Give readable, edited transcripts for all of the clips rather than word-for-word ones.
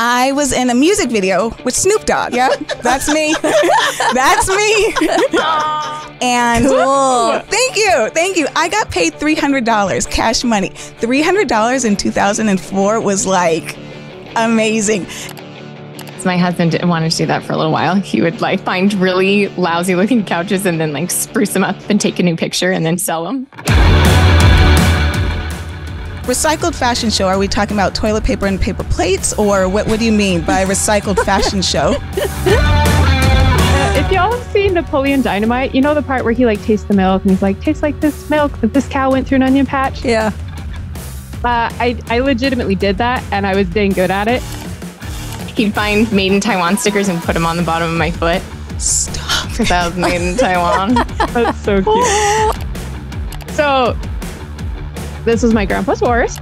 I was in a music video with Snoop Dogg. Yep, that's me. That's me. And cool. Thank you. I got paid $300, cash money. $300 in 2004 was like amazing. My husband didn't want to do that for a little while. He would like find really lousy looking couches and then like spruce them up and take a new picture and then sell them. Recycled fashion show, are we talking about toilet paper and paper plates, or what do you mean by recycled fashion show? If y'all have seen Napoleon Dynamite, you know the part where he like tastes the milk and he's like, tastes like this milk that this cow went through an onion patch? Yeah. I legitimately did that and I was dang good at it. He'd find made in Taiwan stickers and put them on the bottom of my foot. Stop. Because that was made in Taiwan. That's so cute. So this was my grandpa's horse.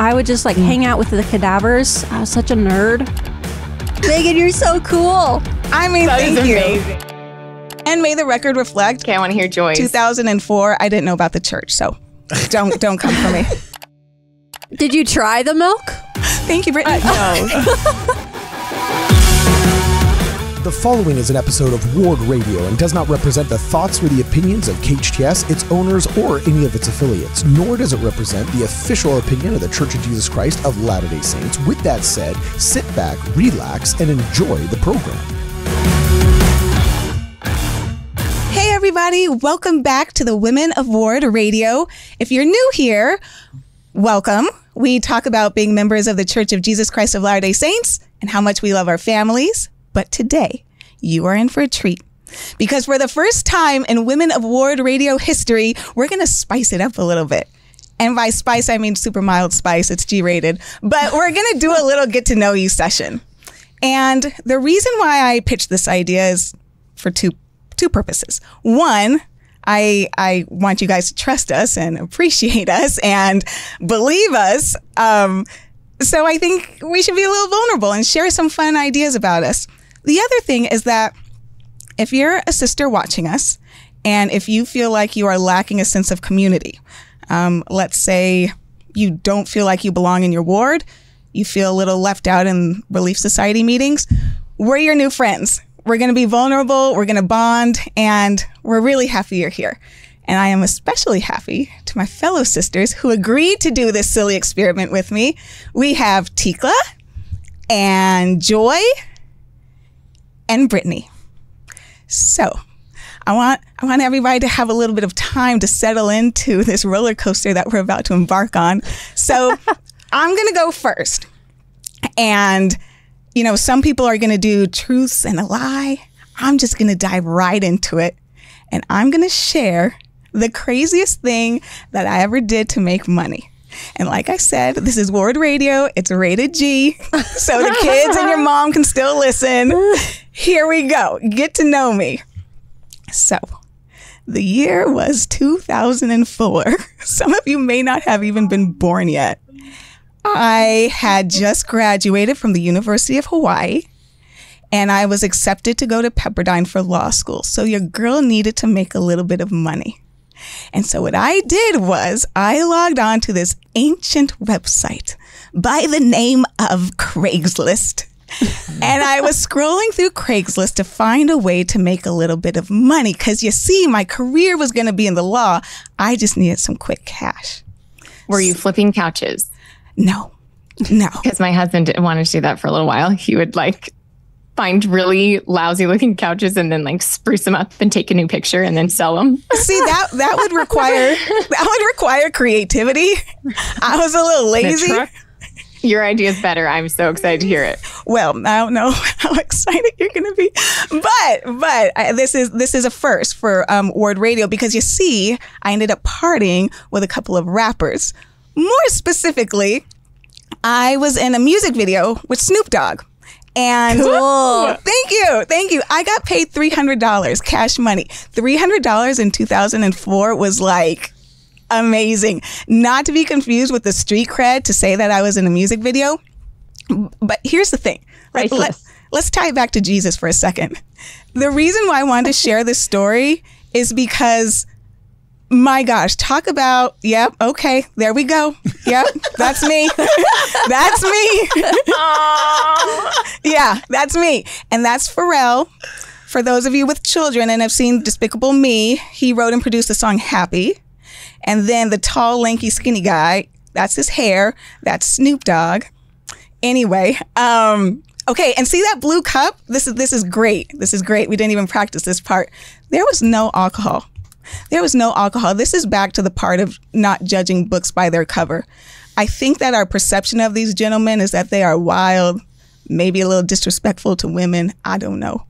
I would just like hang out with the cadavers. I was such a nerd. Megan, you're so cool. I mean, That thank is you. amazing. And may the record reflect. Okay, I want to hear Joyce. 2004, I didn't know about the church, so don't come for me. Did you try the milk? Thank you, Brittany. No. The following is an episode of WardRadio and does not represent the thoughts or the opinions of KHTS, its owners, or any of its affiliates, nor does it represent the official opinion of the Church of Jesus Christ of Latter-day Saints. With that said, sit back, relax, and enjoy the program. Hey, everybody. Welcome back to the Women of Ward Radio. If you're new here, welcome. We talk about being members of the Church of Jesus Christ of Latter-day Saints and how much we love our families. But today, you are in for a treat. Because for the first time in Women of Ward Radio history, we're going to spice it up a little bit. And by spice, I mean super mild spice. It's G-rated. But we're going to do a little get-to-know-you session. And the reason why I pitched this idea is for two purposes. One, I want you guys to trust us and appreciate us and believe us. So I think we should be a little vulnerable and share some fun ideas about us. The other thing is that if you're a sister watching us and if you feel like you are lacking a sense of community, let's say you don't feel like you belong in your ward, you feel a little left out in Relief Society meetings, we're your new friends. We're going to be vulnerable, we're going to bond, and we're really happy you're here. And I am especially happy to my fellow sisters who agreed to do this silly experiment with me. We have Tikla and Joy and Brittany. So I want everybody to have a little bit of time to settle into this roller coaster that we're about to embark on. So I'm going to go first. And, you know, some people are going to do truths and a lie. I'm just going to dive right into it. And I'm going to share the craziest thing that I ever did to make money. And like I said, this is Ward Radio. It's rated G. So the kids and your mom can still listen. Here we go. Get to know me. So the year was 2004. Some of you may not have even been born yet. I had just graduated from the University of Hawaii. And I was accepted to go to Pepperdine for law school. So your girl needed to make a little bit of money. And so what I did was I logged on to this ancient website by the name of Craigslist. And I was scrolling through Craigslist to find a way to make a little bit of money. Because you see, my career was going to be in the law. I just needed some quick cash. Were you flipping couches? No. Because my husband didn't want to do that for a little while. He would like find really lousy looking couches and then like spruce them up and take a new picture and then sell them. See, that would require creativity. I was a little lazy. Your idea is better. I'm so excited to hear it. Well, I don't know how excited you're going to be, but this is a first for Ward Radio because you see, I ended up partying with a couple of rappers. More specifically, I was in a music video with Snoop Dogg. And cool. Thank you. I got paid $300, cash money. $300 in 2004 was like amazing. Not to be confused with the street cred to say that I was in a music video. But here's the thing. Let's tie it back to Jesus for a second. The reason why I wanted to share this story is because, my gosh, talk about, yep, okay, there we go. Yep, that's me. That's me. Yeah, that's me. And that's Pharrell. For those of you with children and have seen Despicable Me, he wrote and produced the song Happy. And then the tall, lanky, skinny guy, that's his hair. That's Snoop Dogg. Anyway, okay, and see that blue cup? This is great. This is great. We didn't even practice this part. There was no alcohol. There was no alcohol. This is back to the part of not judging books by their cover. I think that our perception of these gentlemen is that they are wild, maybe a little disrespectful to women. I don't know.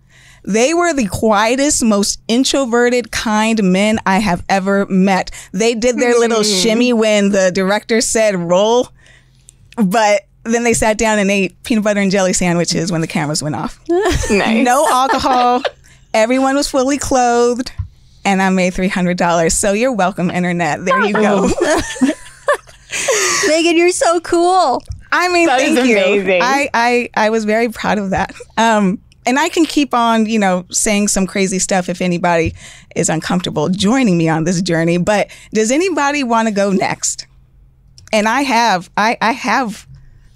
They were the quietest, most introverted, kind men I have ever met. They did their little shimmy when the director said roll, but then they sat down and ate peanut butter and jelly sandwiches when the cameras went off. Nice. No alcohol. Everyone was fully clothed, and I made $300. So you're welcome, internet. There you go. Megan, you're so cool. I mean, That is thank you. amazing. I was very proud of that. And I can keep on, saying some crazy stuff if anybody is uncomfortable joining me on this journey. But does anybody want to go next? And I have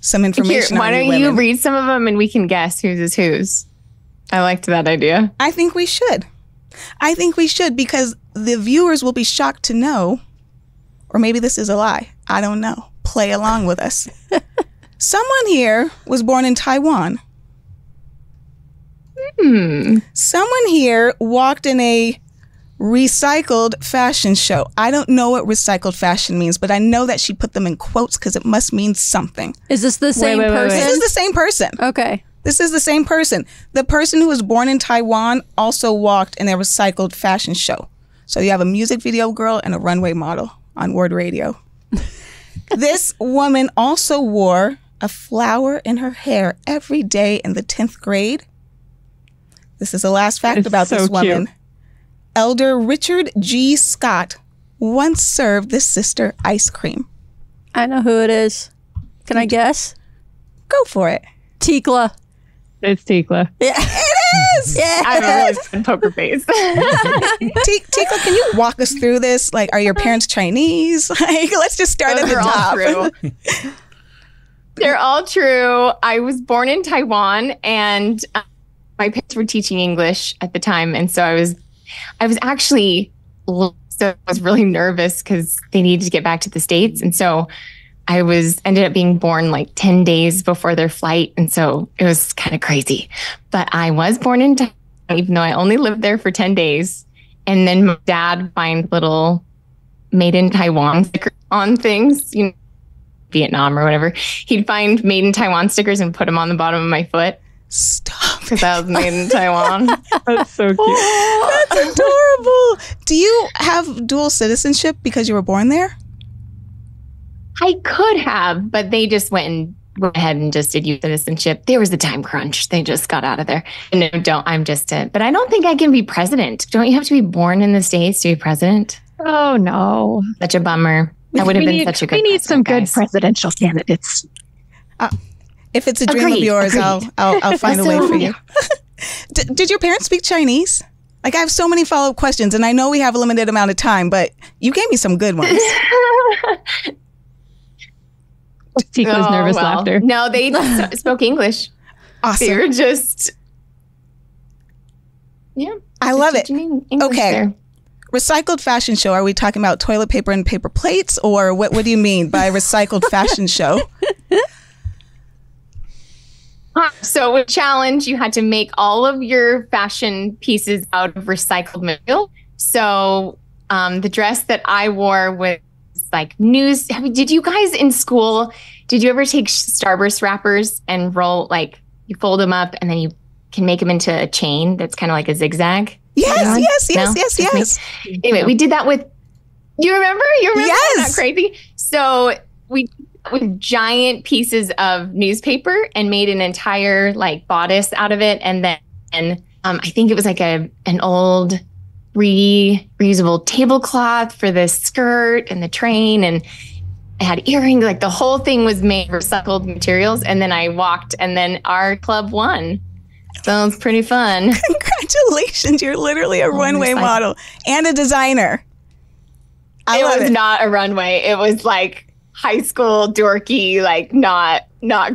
some information. Why don't you read some of them and we can guess whose is whose? I liked that idea. I think we should. Because the viewers will be shocked to know, or maybe this is a lie. I don't know. Play along with us. Someone here was born in Taiwan. Someone here walked in a recycled fashion show. I don't know what recycled fashion means, but I know that she put them in quotes because it must mean something. Is this the same person? This is the same person. Okay. This is the same person. The person who was born in Taiwan also walked in a recycled fashion show. So you have a music video girl and a runway model on WardRadio. This woman also wore a flower in her hair every day in the 10th grade. This is the last fact about this woman. Cute. Elder Richard G. Scott once served this sister ice cream. I know who it is. Can I guess? Go for it. Tikla. It's Tikla. Yeah. It is! Yeah. I have a really fun poker face. Tikla, can you walk us through this? Like, are your parents Chinese? Like, let's just start at the Those are all top. true. They're all true. I was born in Taiwan, and my parents were teaching English at the time, and so I was actually I was really nervous because they needed to get back to the States, and so I ended up being born like 10 days before their flight, and so it was kind of crazy. But I was born in Taiwan, even though I only lived there for 10 days, and then my dad find little made in Taiwan stickers on things, Vietnam or whatever. He'd find made in Taiwan stickers and put them on the bottom of my foot. Stop. Because I was made in Taiwan. That's so cute. Oh, that's adorable. Do you have dual citizenship because you were born there? I could have, but they just went ahead and just did youth citizenship. There was a time crunch. They just got out of there. No, I'm just it. But I don't think I can be president. Don't you have to be born in the States to be president? Oh, no. Such a bummer. That would have been such a good. We need some good guys. presidential candidates. If it's a dream of yours, I'll find a way for you. Did your parents speak Chinese? Like, I have so many follow-up questions, and I know we have a limited amount of time, but you gave me some good ones. Tikla's nervous laughter. No, they just spoke English. Awesome. They were just, I love it. English Okay. there. Recycled fashion show. Are we talking about toilet paper and paper plates, or what do you mean by recycled fashion show? So with challenge, you had to make all of your fashion pieces out of recycled material. So the dress that I wore was like news. Did you guys in school, did you ever take Starburst wrappers and roll, like you fold them up and then you can make them into a chain that's kind of like a zigzag? Yes. Anyway, we did that with, you remember? Yes. Not crazy. So we with giant pieces of newspaper and made an entire like bodice out of it. And then I think it was like an old reusable tablecloth for the skirt and the train, and it had earrings. Like the whole thing was made of recycled materials. And then I walked, and then our club won. So it's pretty fun. Congratulations. You're literally a runway model and a designer. It was not a runway. It was like high school dorky, like not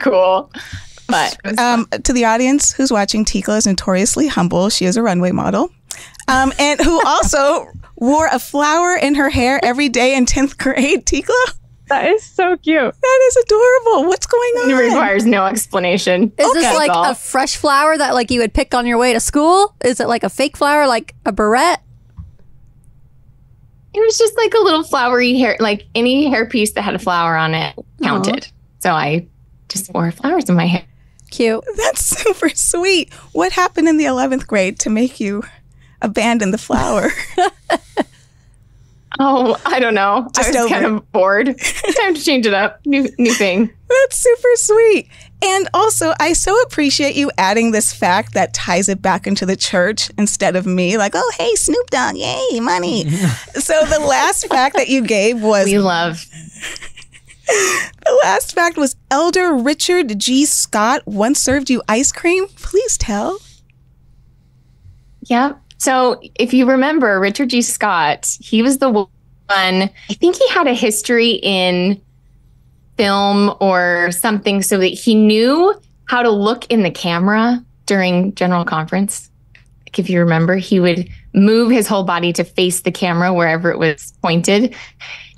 cool. But to the audience who's watching, Tikla is notoriously humble. She is a runway model. And who also wore a flower in her hair every day in 10th grade. Tikla? That is so cute. That is adorable. What's going on? it requires no explanation. Is this like all. a fresh flower that like you would pick on your way to school? Is it like a fake flower, like a barrette? It was just like a little flowery hair, like any hairpiece that had a flower on it counted. So I just wore flowers in my hair. Cute. That's super sweet. What happened in the 11th grade to make you abandon the flower? Oh, I don't know. Just I was kind over of bored. Time to change it up. New thing. That's super sweet. And also, I so appreciate you adding this fact that ties it back into the church instead of me. Like, oh, hey, Snoop Dogg, yay, money. So the last fact that you gave was... We love... The last fact was Elder Richard G. Scott once served you ice cream. Please tell. Yeah. So if you remember, Richard G. Scott, he was the one, I think he had a history in film or something so that he knew how to look in the camera during general conference. Like if you remember, he would move his whole body to face the camera wherever it was pointed.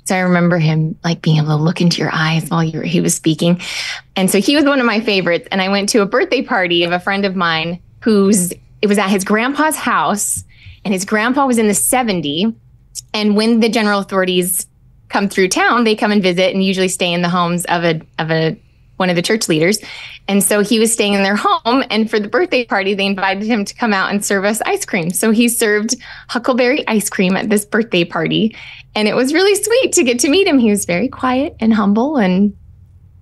So I remember him like being able to look into your eyes while he was speaking. And so he was one of my favorites. And I went to a birthday party of a friend of mine it was at his grandpa's house, and his grandpa was in the 70s. And when the general authorities come through town, they come and visit and usually stay in the homes of one of the church leaders. And so he was staying in their home. And for the birthday party, they invited him to come out and serve us ice cream. So he served huckleberry ice cream at this birthday party. And it was really sweet to get to meet him. He was very quiet and humble. And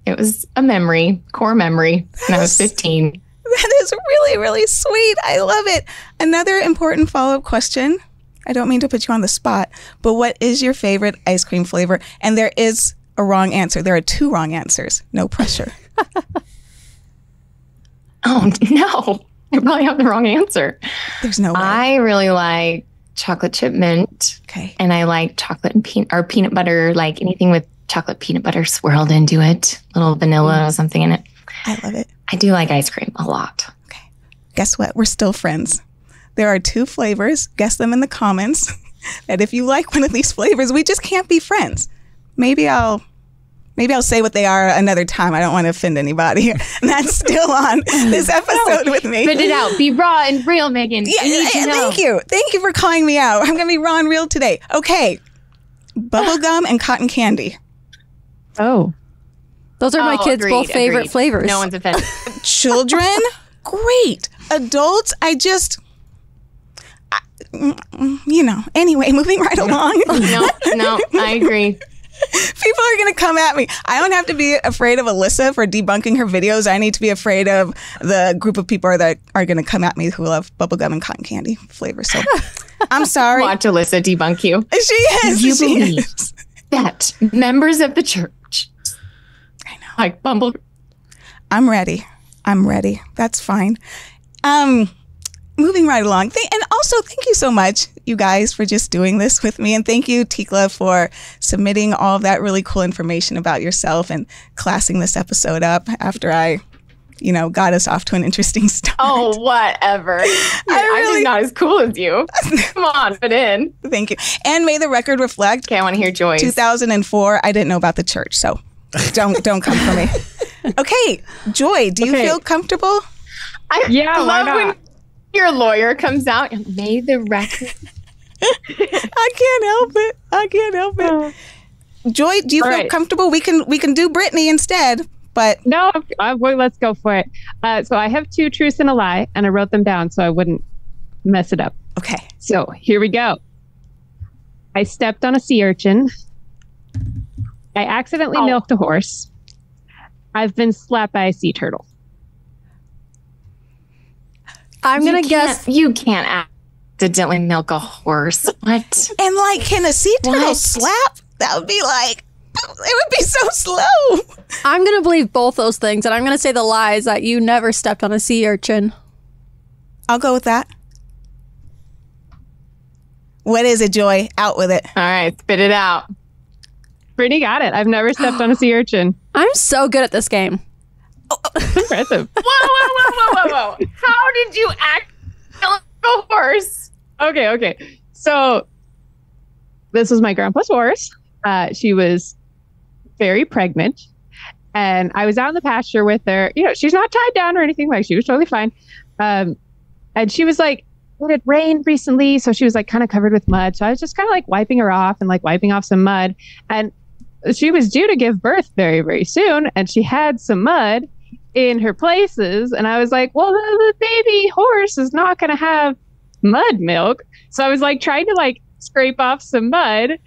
it was a core memory. And I was 15. That is really, really sweet. I love it. Another important follow-up question. I don't mean to put you on the spot, but what is your favorite ice cream flavor? And there is a wrong answer. There are 2 wrong answers. No pressure. Oh, no. I probably have the wrong answer. There's no way. I really like chocolate chip mint. Okay. And I like chocolate and peanut butter, like anything with chocolate peanut butter swirled into it. Little vanilla or something in it. I love it. I do like ice cream a lot. Okay. Guess what? We're still friends. There are 2 flavors. Guess them in the comments. And if you like one of these flavors, we just can't be friends. Maybe I'll say what they are another time. I don't want to offend anybody. And that's still on this episode with me. Spit it out. Be raw and real, Megan. Yeah, I need to know. thank you. Thank you for calling me out. I'm going to be raw and real today. Okay. Bubblegum and cotton candy. Oh. Those are my kids' agreed, both favorite agreed. flavors. No one's offended. Children, great. Adults, anyway, moving right along. No, I agree. People are going to come at me. I don't have to be afraid of Alyssa for debunking her videos. I need to be afraid of the group of people that are going to come at me who love bubblegum and cotton candy flavors. So I'm sorry. Watch Alyssa debunk you. She is. You She believe is. that members of the church, I know. like Bumble. I'm ready. That's fine. Moving right along. And also, thank you so much, you guys, for just doing this with me. And thank you, Tikla, for submitting all of that really cool information about yourself and classing this episode up after I, got us off to an interesting start. Oh, whatever. I'm just not as cool as you. Come on, fit in. Thank you. And may the record reflect. Okay, I want to hear Joyce. 2004, I didn't know about the church, so don't come for me. Okay, Joy, do you feel comfortable? I love why when not? your lawyer comes out and may the record. I can't help it. Joy, do you feel comfortable? We can do Brittany instead, but No, let's go for it. So I have 2 truths and a lie, and I wrote them down so I wouldn't mess it up. okay. So here we go. I stepped on a sea urchin. I accidentally milked a horse. I've been slapped by a sea turtle. I'm going to guess. You can't accidentally milk a horse. What? And can a sea turtle slap? That would be it would be so slow. I'm going to believe both those things. And I'm going to say the lie is that you never stepped on a sea urchin. I'll go with that. What is it, Joy? Out with it. All right, spit it out. Brittany got it. I've never stepped on a sea urchin. I'm so good at this game. Impressive. Whoa. How did you act like a horse? Okay. So this was my grandpa's horse. She was very pregnant. And I was out in the pasture with her. You know, she's not tied down or anything. Like, she was totally fine. And she was like, it had rained recently. So she was like kind of covered with mud. So I was just kind of like wiping her off and like wiping off some mud. And she was due to give birth very, very soon. And she had some mud in her places. And I was like, well, the baby horse is not going to have mud milk. So I was like trying to like scrape off some mud.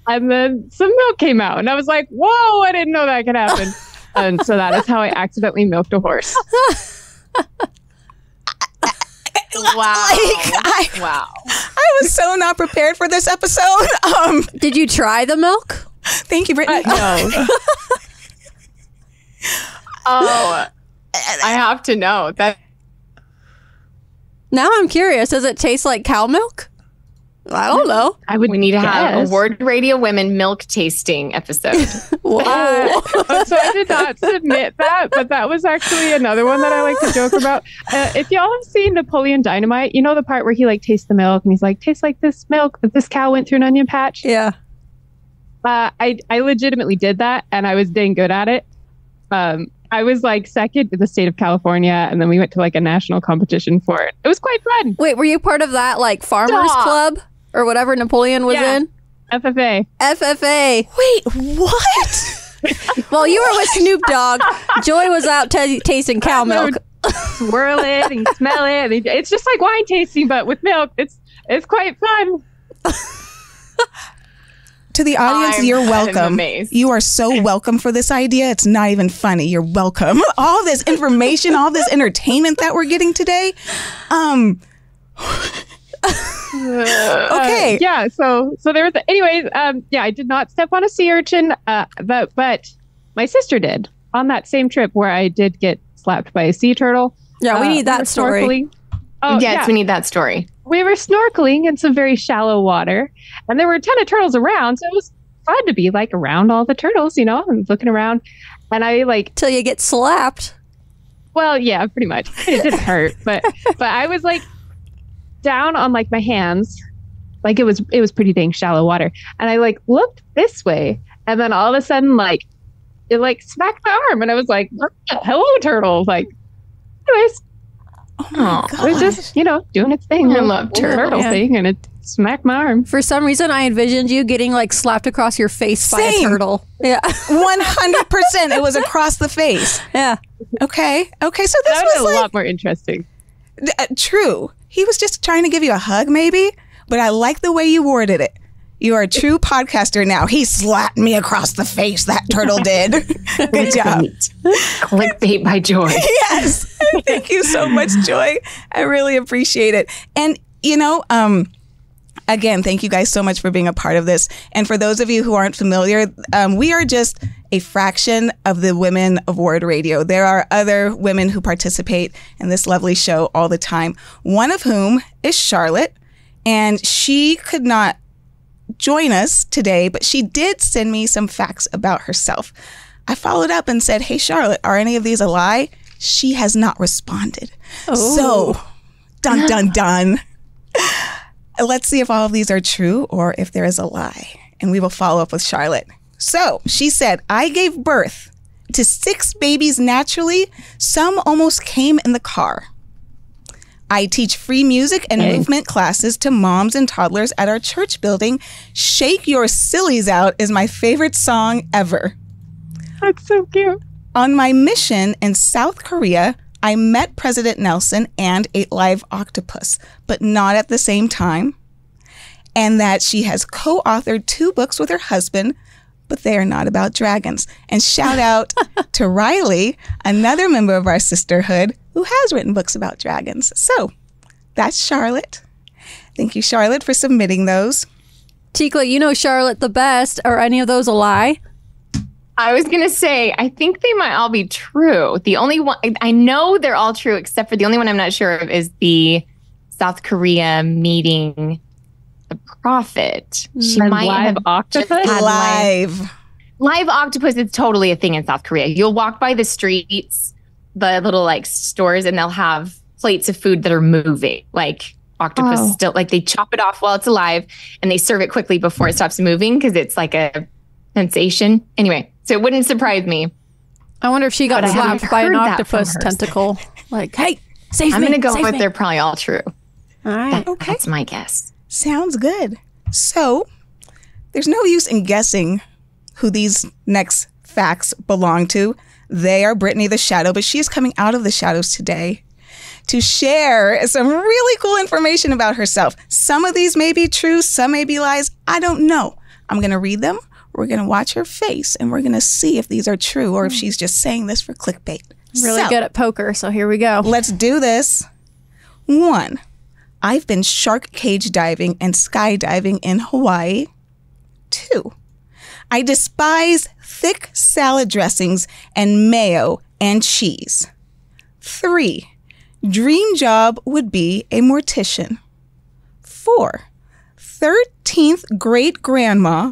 And then some milk came out. And I was like, whoa, I didn't know that could happen. And so that is how I accidentally milked a horse. Wow. Wow. I was so not prepared for this episode. Did you try the milk? Thank you, Brittany. No. Oh, I have to know that. Now I'm curious. Does it taste like cow milk? I don't know. We need to have a Ward Radio Women milk tasting episode. Whoa. So I did not submit that, but that was actually another one that I like to joke about. If y'all have seen Napoleon Dynamite, you know the part where he like tastes the milk and he's like, tastes like this milk that this cow went through an onion patch. Yeah. I legitimately did that, and I was dang good at it. I was like second in the state of California, and then we went to like a national competition for it. It was quite fun. Wait, were you part of that like farmers club or whatever Napoleon was in? FFA. Wait, what? Well, you were with Snoop Dogg. Joy was out tasting cow milk. Swirl it and smell it. It's just like wine tasting, but with milk. It's quite fun. To the audience, you're welcome. amazed. You are so welcome for this idea. It's not even funny. You're welcome. All this information, all this entertainment that we're getting today. Okay. Yeah. So there was. Anyways. Yeah. I did not step on a sea urchin. But my sister did on that same trip where I did get slapped by a sea turtle. Yeah, we need that were story. snorkeling. Oh, Yes, we need that story. We were snorkeling in some very shallow water, and there were a ton of turtles around. So it was fun to be like around all the turtles, you know, and looking around. And I like Till you get slapped. Well, yeah, pretty much. It didn't hurt, but I was like down on like my hands, like it was pretty dang shallow water, and I like looked this way, and then all of a sudden like it like smacked my arm, and I was like, "Hello, turtle!" Like, anyways, Oh, it was just doing its thing. I love turtle. thing, and it smacked my arm. For some reason, I envisioned you getting like slapped across your face by a Same. turtle. Yeah. 100%. It was across the face. Yeah. Okay. So this That was was a like lot more interesting. True. He was just trying to give you a hug, maybe. But I like the way you worded it. You are a true podcaster now. He slapped me across the face. That turtle did. Good job. Clickbait by Joy. Yes. Thank you so much, Joy. I really appreciate it. And, again, thank you guys so much for being a part of this. And for those of you who aren't familiar, we are just a fraction of the women of Ward Radio. There are other women who participate in this lovely show all the time, one of whom is Charlotte. And she could not join us today, but she did send me some facts about herself. I followed up and said, hey, Charlotte, are any of these a lie? She has not responded. So, dun. Let's see if all of these are true or if there is a lie. And we will follow up with Charlotte. So she said, I gave birth to 6 babies naturally. Some almost came in the car. I teach free music and movement classes to moms and toddlers at our church building. Shake Your Sillies Out is my favorite song ever. That's so cute. On my mission in South Korea, I met President Nelson and ate live octopus, but not at the same time. And that she has co-authored 2 books with her husband, but they are not about dragons. And shout out to Riley, another member of our sisterhood, who has written books about dragons. So that's Charlotte. Thank you, Charlotte, for submitting those. Tikla, you know Charlotte the best. Are any of those a lie? I was going to say, I think they might all be true. The only one, I know they're all true, except for the only one I'm not sure of is the South Korea meeting the prophet. She And might live have octopus? just had Live. Live octopus is totally a thing in South Korea. You'll walk by the streets the little like stores, and they'll have plates of food that are moving, like octopus still, like they chop it off while it's alive and they serve it quickly before it stops moving because it's like a sensation. Anyway, so it wouldn't surprise me. I wonder if she got slapped by an octopus tentacle. Like, hey, save me. I'm going to go with they're probably all true. All right. Okay. That's my guess. Sounds good. So there's no use in guessing who these next facts belong to. They are Brittany the Shadow, but she is coming out of the shadows today to share some really cool information about herself. Some of these may be true, some may be lies. I don't know. I'm going to read them. We're going to watch her face, and we're going to see if these are true or if she's just saying this for clickbait. Really good at poker, so here we go. Let's do this. 1, I've been shark cage diving and skydiving in Hawaii. 2, I despise thick salad dressings and mayo and cheese. 3, dream job would be a mortician. 4, 13th great-grandma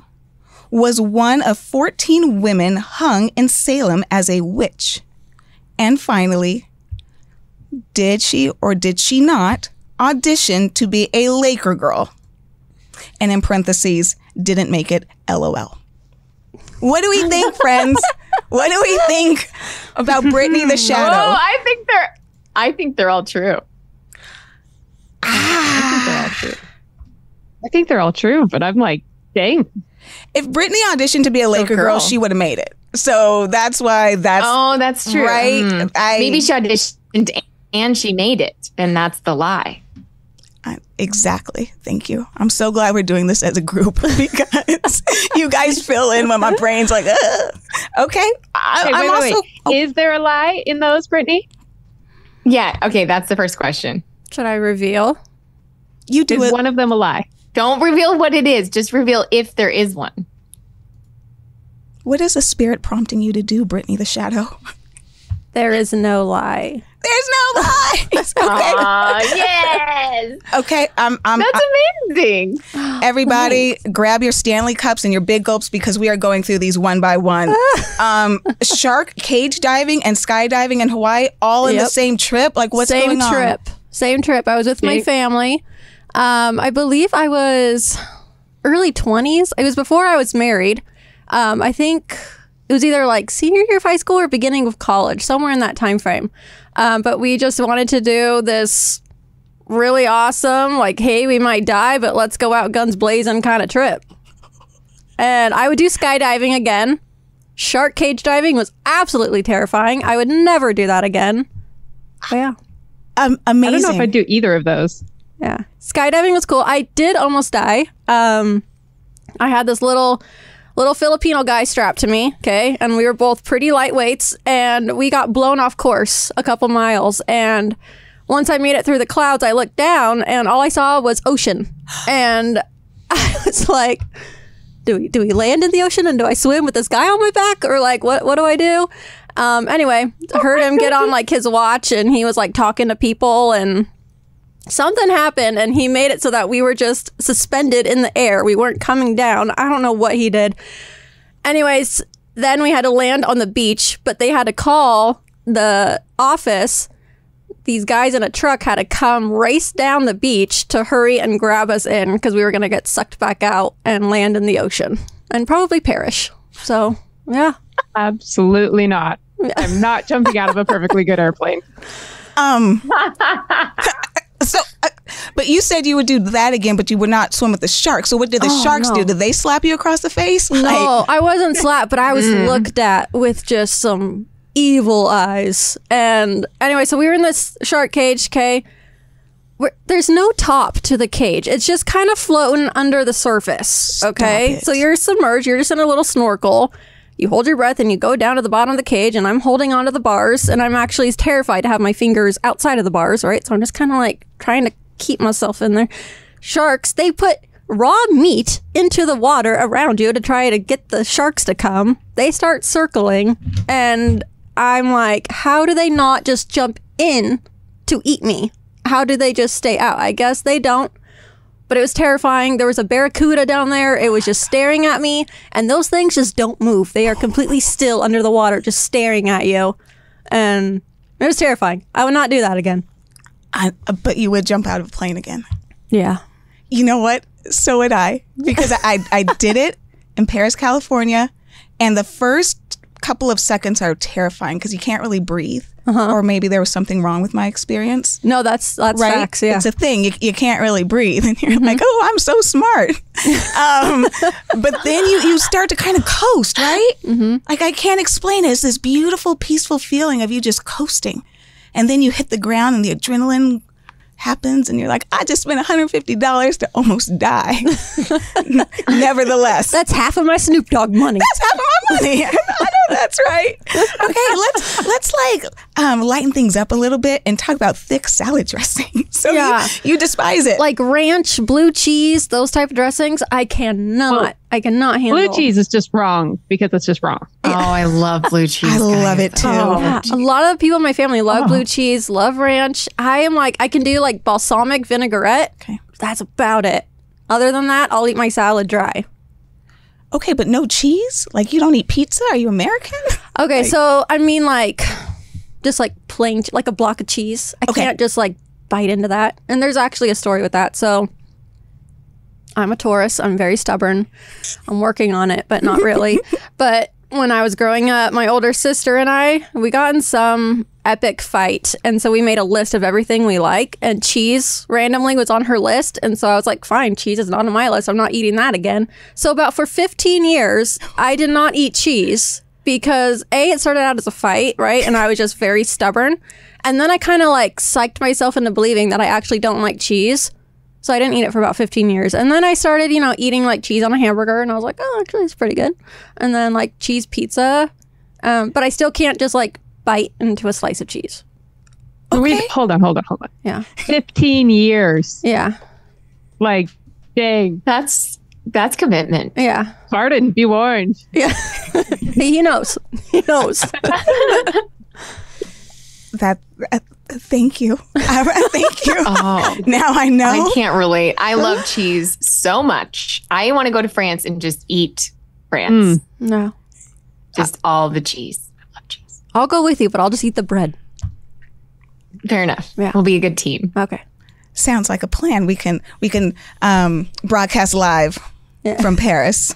was one of 14 women hung in Salem as a witch. And finally, did she or did she not audition to be a Laker girl? And in parentheses, didn't make it, LOL. What do we think, friends? What do we think about Brittany the Shadow? Oh, I think they're all true. I think they're all true, but I'm like, dang. If Brittany auditioned to be a Laker girl, she would have made it. So that's why that's... Oh, that's true. Right? Maybe she auditioned and she made it, and that's the lie. Exactly. Thank you. I'm so glad we're doing this as a group because you guys fill in when my brain's like, ugh. Okay. Wait. Is there a lie in those, Brittany? Yeah. Okay. That's the first question. Should I reveal? You do Is it. one of them a lie? Don't reveal what it is. Just reveal if there is one. What is the spirit prompting you to do, Brittany the Shadow? There is no lie. There's no lie. Okay. Yes. Okay. That's amazing. Everybody, grab your Stanley cups and your big gulps because we are going through these one by one. Shark cage diving and skydiving in Hawaii, all in the same trip. Like, what's going on? Same trip. I was with my family. I believe I was early 20s. It was before I was married. I think it was either like senior year of high school or beginning of college, somewhere in that time frame. But we just wanted to do this really awesome, like, hey, we might die, but let's go out guns blazing kind of trip. And I would do skydiving again. Shark cage diving was absolutely terrifying. I would never do that again. But yeah. Amazing. I don't know if I'd do either of those. Yeah. Skydiving was cool. I did almost die. I had this little Filipino guy strapped to me, okay? And we were both pretty lightweights, and we got blown off course a couple miles. And once I made it through the clouds, I looked down, and all I saw was ocean. And I was like, do we land in the ocean, and do I swim with this guy on my back? Or like, what do I do? Anyway, heard him get on like his watch, and he was like talking to people, and something happened, and he made it so that we were just suspended in the air. We weren't coming down. I don't know what he did. Anyways, then we had to land on the beach, but they had to call the office. These guys in a truck had to come race down the beach to hurry and grab us in because we were going to get sucked back out and land in the ocean and probably perish. So, yeah. Absolutely not. I'm not jumping out of a perfectly good airplane. So, but you said you would do that again, but you would not swim with the sharks. So what did the sharks do? Did they slap you across the face? No, I wasn't slapped, but I was looked at with just some evil eyes. And anyway, so we were in this shark cage, okay? There's no top to the cage. It's just kind of floating under the surface, okay? So you're submerged. You're just in a little snorkel. You hold your breath and you go down to the bottom of the cage, and I'm holding onto the bars, and I'm actually terrified to have my fingers outside of the bars, right? So I'm just kind of like trying to keep myself in there. Sharks, they put raw meat into the water around you to try to get the sharks to come. They start circling, and I'm like, how do they not just jump in to eat me? How do they just stay out? I guess they don't. But it was terrifying. There was a barracuda down there. It was just staring at me. And those things just don't move. They are completely still under the water, just staring at you. And It was terrifying. I would not do that again. But you would jump out of a plane again. Yeah. You know what? So would I. Because I did it in Paris, California. And the first couple of seconds are terrifying because you can't really breathe. Or maybe there was something wrong with my experience. No, that's right? Facts, yeah. It's a thing. You can't really breathe. And you're like, oh, I'm so smart. But then you start to kind of coast, right? Like, I can't explain it. It's this beautiful, peaceful feeling of you just coasting. And then you hit the ground and the adrenaline happens and you're like, I just spent $150 to almost die. Nevertheless. That's half of my Snoop Dogg money. That's half of my money. I know that's right. Okay, let's like lighten things up a little bit and talk about thick salad dressing. So you despise it. Like ranch, blue cheese, those type of dressings, I cannot handle. Blue cheese is just wrong because it's just wrong. Oh, I love blue cheese. I love it too. Yeah. A lot of people in my family love blue cheese, love ranch. I am like, I can do like balsamic vinaigrette. Okay. That's about it. Other than that, I'll eat my salad dry. Okay, but no cheese? Like, you don't eat pizza? Are you American? Okay, so I mean like just like plain, like a block of cheese. I can't just like bite into that. And there's actually a story with that. So I'm a Taurus. I'm very stubborn. I'm working on it, but not really. But when I was growing up, my older sister and we got in some epic fight. And so we made a list of everything we like. And cheese randomly was on her list. And so I was like, fine, cheese is not on my list. I'm not eating that again. So about for 15 years, I did not eat cheese because it started out as a fight, right? And I was just very stubborn. And then I kind of like psyched myself into believing that I actually don't like cheese. So I didn't eat it for about 15 years. And then I started, eating like cheese on a hamburger. And I was like, oh, actually, it's pretty good. And then like cheese pizza. But I still can't just like bite into a slice of cheese. Okay. Hold on. Yeah. 15 years. Yeah. Like, dang. That's commitment. Yeah. Pardon, be warned. Yeah. He knows. Thank you. Thank you. Oh, now I know. I can't relate. I love cheese so much. I want to go to France and just eat France. No. Just all the cheese. I love cheese. I'll go with you, but I'll just eat the bread. Fair enough. Yeah. We'll be a good team. Okay. Sounds like a plan. We can broadcast live from Paris.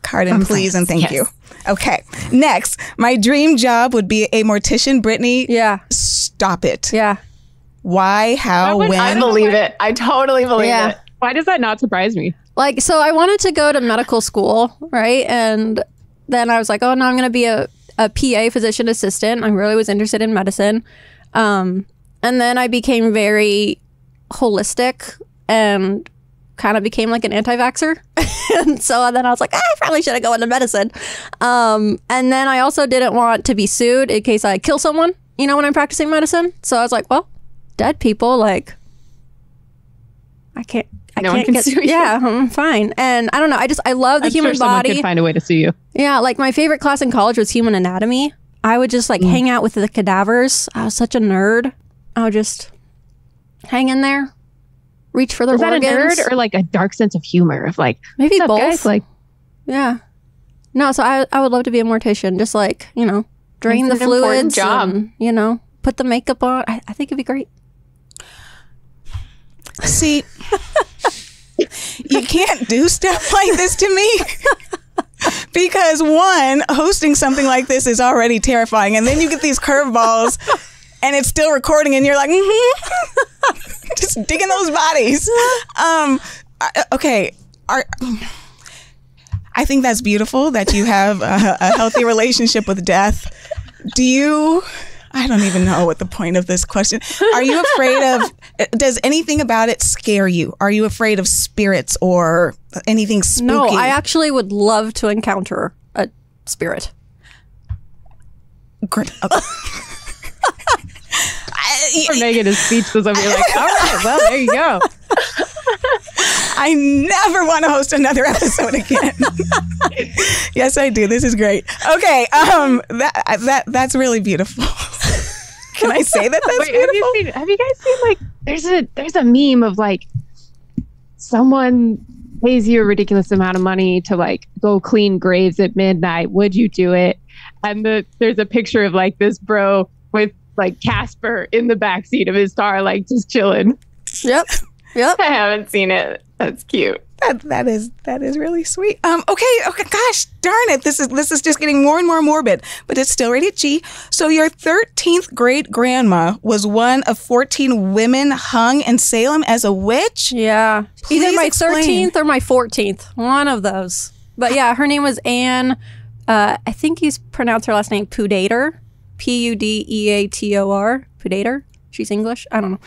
Cardin, please, and thank you. Okay. Next, my dream job would be a mortician. Brittany. Yeah. Stop it. Yeah. Why? How? When? I believe it. I totally believe it. Why does that not surprise me? Like, so I wanted to go to medical school, right? And then I was like, oh, no, I'm going to be a PA, physician assistant. I really was interested in medicine. And then I became very holistic and kind of became like an anti-vaxxer. And so then I was like, I probably should have gone into medicine. And then I also didn't want to be sued in case I kill someone, when I'm practicing medicine. So I was like, well, dead people, like, No one can sue you. Yeah, I'm fine. And I don't know. I love the human sure someone body. could find a way to sue you. Yeah, like my favorite class in college was human anatomy. I would just like hang out with the cadavers. I was such a nerd. I would just hang in there, reach for the organs. Is that a nerd or like a dark sense of humor of like, maybe what's up, both? guys? Like, yeah. No, so I would love to be a mortician. Just like, drain the It's an important fluids job. and, put the makeup on. I think it'd be great. See, you can't do stuff like this to me. Because one, hosting something like this is already terrifying. And then you get these curveballs and it's still recording and you're like, just digging those bodies. Okay. I think that's beautiful that you have a healthy relationship with death. I don't even know what the point of this question. Are you afraid of, does anything about it scare you? Are you afraid of spirits or anything spooky? No, I actually would love to encounter a spirit. Great. Megan is speechless over here like, all right, well, there you go. I never want to host another episode again. Yes, I do. This is great. Okay, that's really beautiful. Can I say that that's beautiful? Have you guys seen like there's a meme of like someone pays you a ridiculous amount of money to like go clean graves at midnight. Would you do it? And there's a picture of like this bro with like Casper in the backseat of his car, like just chilling. Yep. I haven't seen it. That's cute. That is really sweet. Okay, gosh darn it. This is just getting more and more morbid, but it's still rated G. So your 13th great grandma was one of 14 women hung in Salem as a witch? Yeah. Please Either my explain. 13th or my 14th. One of those. But yeah, her name was Anne. I think he's pronounced her last name Pudator. Pudeator. Pudator. She's English. I don't know.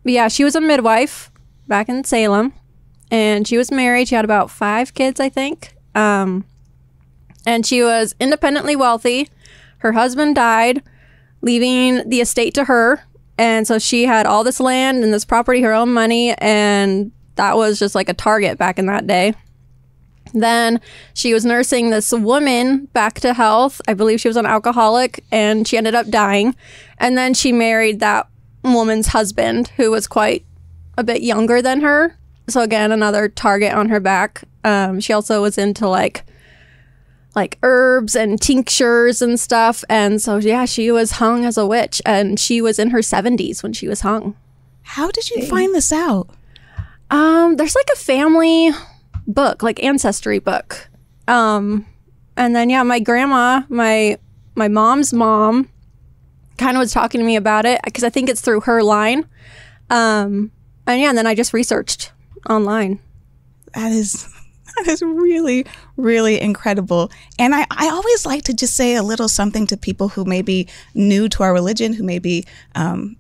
But yeah, she was a midwife back in Salem. And she was married. She had about 5 kids, I think. And she was independently wealthy. Her husband died, leaving the estate to her. And so she had all this land and this property, her own money. And that was just like a target back in that day. Then she was nursing this woman back to health. I believe she was an alcoholic, and she ended up dying. And then she married that woman's husband, who was quite a bit younger than her. So again, another target on her back. She also was into like herbs and tinctures and stuff. And so, yeah, she was hung as a witch, and she was in her 70s when she was hung. How did you find this out? There's like a family book, like ancestry book. And then, yeah, my grandma, my mom's mom kind of was talking to me about it because I think it's through her line. And yeah, and then I just researched online. That is really, really incredible. And I always like to just say a little something to people who may be new to our religion, who may be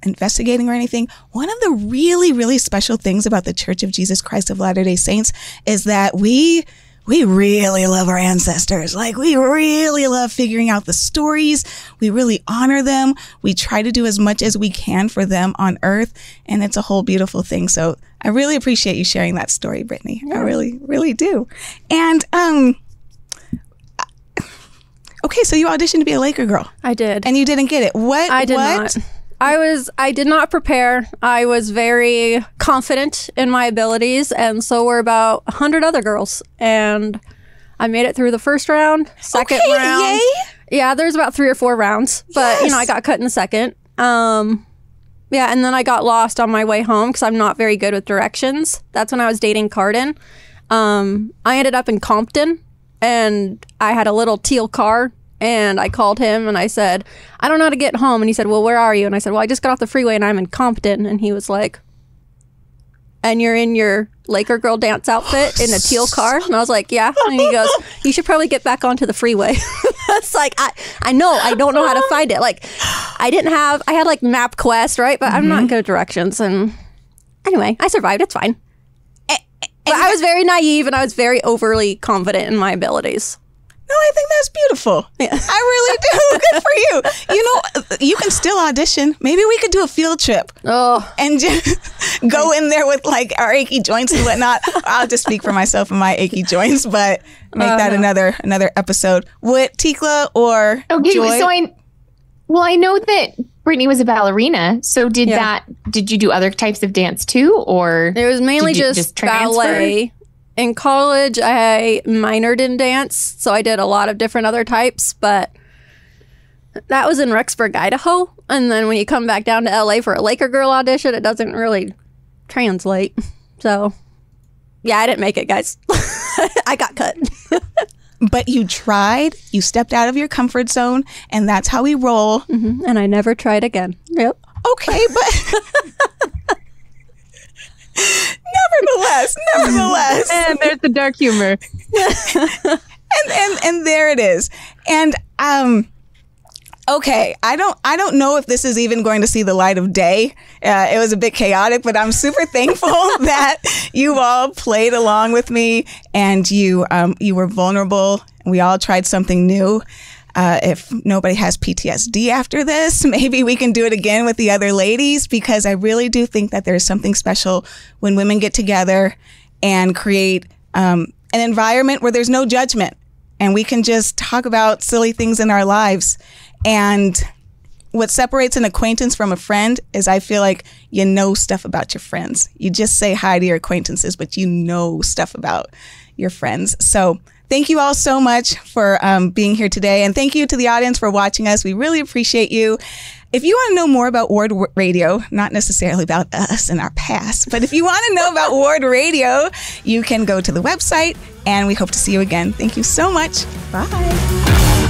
investigating or anything. One of the really, really special things about the Church of Jesus Christ of Latter-day Saints is that we really love our ancestors. Like, we really love figuring out the stories. We really honor them. We try to do as much as we can for them on earth. And it's a whole beautiful thing. So I really appreciate you sharing that story, Brittany. Yeah. I really, really do. And, okay, so you auditioned to be a Laker girl. I did. And you didn't get it. What? I did not. I did not prepare. I was very confident in my abilities, and so were about 100 other girls. And I made it through the first round, second round. Yay! Yeah, there's about 3 or 4 rounds, but Yes. I got cut in the second. Yeah, and then I got lost on my way home because I'm not very good with directions. That's when I was dating Cardin. I ended up in Compton, and I had a little teal car. And I called him and I said, I don't know how to get home. And he said, well, where are you? And I said, well, I just got off the freeway and I'm in Compton. And he was like, and you're in your Laker girl dance outfit in a teal car? And I was like, yeah. And he goes, you should probably get back onto the freeway. It's like, I don't know how to find it. Like, I had like MapQuest, right? But I'm not good at directions. And anyway, I survived. It's fine. But I was very naive and I was very overly confident in my abilities. No, I think that's beautiful. Yeah. I really do. Good for you. You know, you can still audition. Maybe we could do a field trip. Oh. And just go in there with like our achy joints and whatnot. I'll just speak for myself and my achy joints, but make that another episode. Would Tikla or Joy? So I know that Brittany was a ballerina. So did you do other types of dance too, or it was mainly just ballet? In college, I minored in dance, so I did a lot of different other types, but that was in Rexburg, Idaho. And then when you come back down to LA for a Laker girl audition, it doesn't really translate. So, yeah, I didn't make it, guys. I got cut. But you tried, you stepped out of your comfort zone, and that's how we roll. Mm-hmm. And I never tried again. Yep. Okay, but... Nevertheless. And there's the dark humor. and there it is. And okay, I don't know if this is even going to see the light of day. It was a bit chaotic, but I'm super thankful that you all played along with me and you were vulnerable. We all tried something new. If nobody has PTSD after this, maybe we can do it again with the other ladies, because I really do think that there's something special when women get together and create an environment where there's no judgment and we can just talk about silly things in our lives. And what separates an acquaintance from a friend is I feel like you know stuff about your friends. You just say hi to your acquaintances, but you know stuff about your friends. So Thank you all so much for being here today. And thank you to the audience for watching us. We really appreciate you. If you want to know more about Ward Radio, not necessarily about us and our past, but if you want to know about Ward Radio, you can go to the website, and we hope to see you again. Thank you so much. Bye.